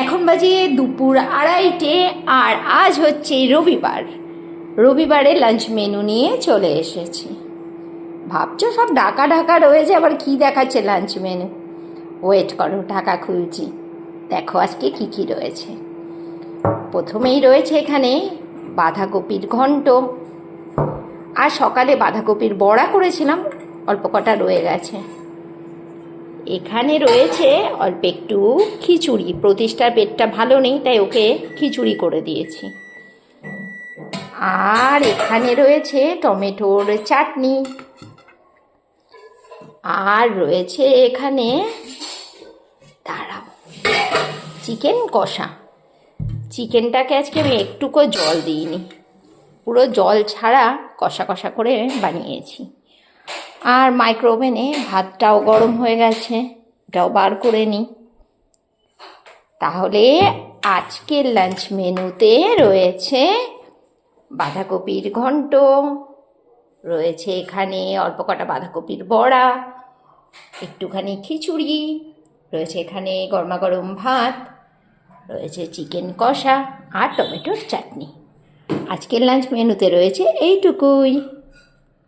এখন বাজে দুপুর 2:30 আর আজ হচ্ছে রবিবার। রবিবারে লাঞ্চ মেনু নিয়ে চলে এসেছি। ভাবছো সব ঢাকা ঢাকা রয়েছে, আবার কি দেখাচ্ছে লাঞ্চ মেনু। ওয়েট করো, ঢাকা খুলছি, দেখো আজকে কি কি রয়েছে। প্রথমেই রয়েছে এখানে বাঁধাকপির ঘন্ট, আর সকালে বাঁধাকপির বড়া করেছিলাম, অল্প কটা রয়ে গেছে। এখানে রয়েছে অল্প একটু খিচুড়ি, প্রতিষ্ঠার পেটটা ভালো নেই তাই ওকে খিচুড়ি করে দিয়েছি। আর এখানে রয়েছে টমেটোর চাটনি, আর রয়েছে এখানে দাঁড়াও চিকেন কষা। চিকেনটাকে আজকে আমি একটুকু জল দিইনি, পুরো জল ছাড়া কষা কষা করে বানিয়েছি। আর মাইক্রো ওভেনে ভাতটাও গরম হয়ে গেছে, এটাও বার করে নিই। তাহলে আজকের লাঞ্চ মেনুতে রয়েছে বাঁধাকপির ঘন্ট, রয়েছে এখানে অল্প কটা বাঁধাকপির বড়া, একটুখানি খিচুড়ি, রয়েছে এখানে গরমা গরম ভাত, রয়েছে চিকেন কষা আর টমেটোর চাটনি। আজকের লাঞ্চ মেনুতে রয়েছে এইটুকুই।